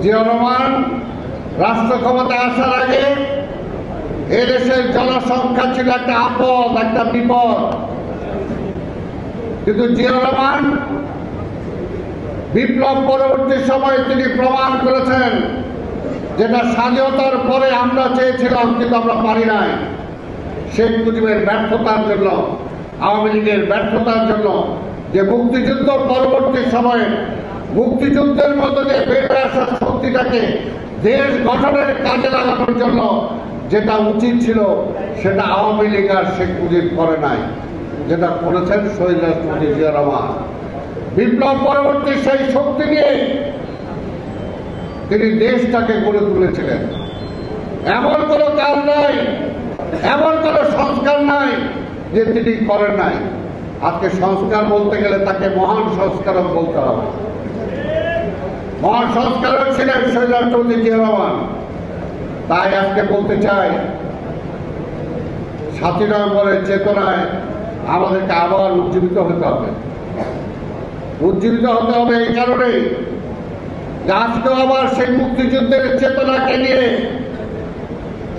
জিয়া রহমান রাষ্ট্র ক্ষমতায় আসার আগে এদেশের জনসংখ্যা ছিল একটা আপদ, একটা বিপদ। কিন্তু জিয়া রহমান বিপ্লব পরবর্তী সময়ে তিনি প্রমাণ করেছেন, যেটা স্বাধীনতার পরে আমরা চেয়েছিলাম কিন্তু আমরা পারি নাই। শেখ মুজিবের ব্যর্থতার জন্য, আওয়ামী লীগের ব্যর্থতার জন্য, যে মুক্তিযুদ্ধ পরবর্তী সময়ে মুক্তিযুদ্ধের মধ্যে দিয়ে বেড়ে আসা শক্তিটাকে দেশ গঠনের কাজে লাগানোর জন্য যেটা উচিত ছিল সেটা আওয়ামী লীগ আর শেখ মুজিব করে নাই, যেটা করেছেন শহীদ রাষ্ট্রপতি জিয়া রহমান। বিপ্লব পরবর্তী সেই শক্তি নিয়ে তিনি দেশটাকে গড়ে তুলেছিলেন। এমন কোনো কাজ নাই, এমন কোনো সংস্কার নাই যে তিনি করেন নাই। আজকে সংস্কার বলতে গেলে তাকে মহান সংস্কারক বলতে হবে। মহান সংস্কারক ছিলেন শহীদ রাষ্ট্রপতি জিয়া রহমান। তাই আজকে বলতে চাই, ৭ই নভেম্বরের চেতনায় আমাদেরকে আবার উজ্জীবিত হতে হবে। উজ্জীবিত হতে হবে এই কারণেই যে আজকেও আবার সেই মুক্তিযুদ্ধের চেতনাকে নিয়ে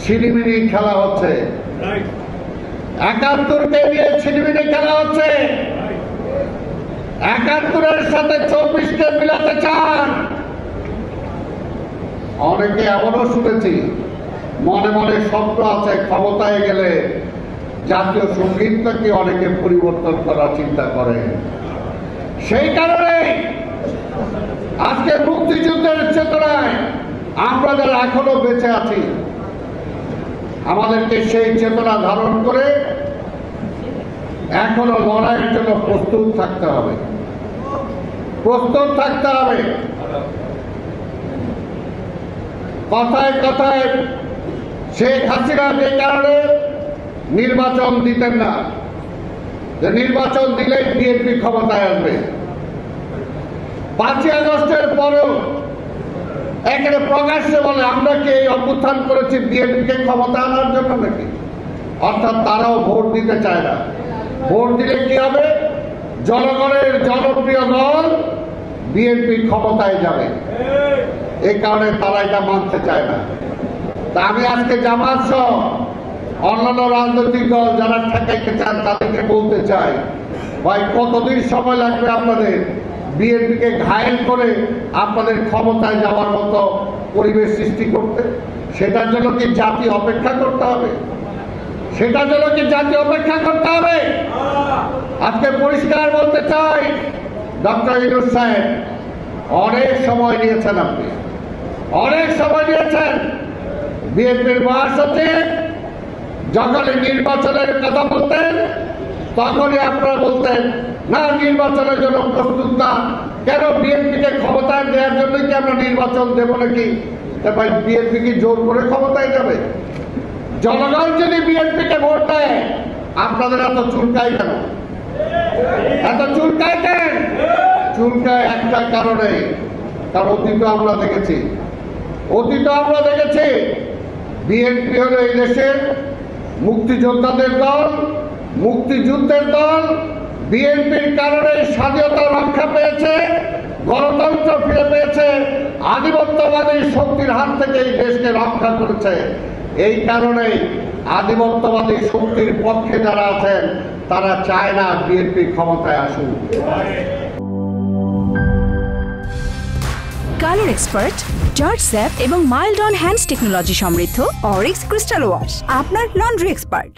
ছিনিমিনি খেলা হচ্ছে, ৭১কে নিয়ে ছিনিমিনি খেলা হচ্ছে। ৭১-এর সাথে ২৪কে মিলাতে চান। অনেকে এমনও শুনেছি মনে মনে স্বপ্ন আছে ক্ষমতায় গেলে জাতীয় সঙ্গীতটাকে অনেকে পরিবর্তন করার চিন্তা করে। সেই কারণে আজকে মুক্তিযুদ্ধের চেতনায় আমরা যারা এখনো বেঁচে আছি, আমাদেরকে সেই চেতনা ধারণ করে এখনো লড়াইয়ের জন্য প্রস্তুত থাকতে হবে, প্রস্তুত থাকতে হবে। কথায় কথায় শেখ হাসিনা যে কারণে নির্বাচন দিতেন না, যে নির্বাচন দিলে বিএনপি ক্ষমতায় আসবে। ৫ই আগস্টের পরেও এখানে প্রকাশ্যে বলে আমরা কি এই অভ্যুত্থান করেছি বিএনপিকে ক্ষমতা আনার জন্য নাকি? অর্থাৎ তারাও ভোট দিতে চায় না। ভোট দিলে কি হবে? জনগণের জনপ্রিয় দল বিএনপি ক্ষমতায় যাবে। এই কারণে তারা এটা মানতে চায় না। তা আমি আজকে জামাত সহ অন্যান্য রাজনৈতিক দল যারা ঠেকাইতে চান তাদেরকে বলতে চাই, ভাই কতদিন সময় লাগবে আপনাদের বিএনপিকে ঘায়েল করে আপনাদের ক্ষমতায় যাওয়ার মতো পরিবেশ সৃষ্টি করতে? সেটার জন্য কি জাতি অপেক্ষা করতে হবে? সেটার জন্য কি জাতি অপেক্ষা করতে হবে? আজকে পরিষ্কার বলতে চাই, ডক্টর ইউনূস সাহেব অনেক সময় নিয়েছেন, আপনি অনেক সময় নিয়েছেন। বিএনপির মহাসচিব যখনই নির্বাচনের কথা বলতেন তখনই আপনারা বলতেন না নির্বাচনের জন্য প্রস্তুত না। কেন? বিএনপিকে ক্ষমতায় দেওয়ার জন্য কি আমরা নির্বাচন দেব নাকি? ভাই বিএনপি কি জোর করে ক্ষমতায় যাবে? জনগণ যদি বিএনপিকে ভোট দেয় আপনাদের এত চুলকায় কেন? এত চুলকায় কেন? চুলকায় একটা কারণে, তার অতীত আমরা দেখেছি। বিএনপি হলো এই দেশের মুক্তিযোদ্ধাদের দল, মুক্তিযুদ্ধের দল। বিএনপির কারণে স্বাধীনতা রক্ষা পেয়েছে, গণতন্ত্র ফিরে পেয়েছে, আধিপত্যবাদী শক্তির হাত থেকে এই দেশকে রক্ষা করেছে। এই কারণে আধিপত্যবাদী শক্তির পক্ষে যারা আছেন তারা চায় না বিএনপি ক্ষমতায় আসুক। কালার এক্সপার্ট, জর্জ স্যাপ এবং মাইল্ড অন হ্যান্ডস টেকনোলজি সমৃদ্ধ অরিক্স ক্রিস্টাল ওয়াশ আপনার লন্ড্রি এক্সপার্ট।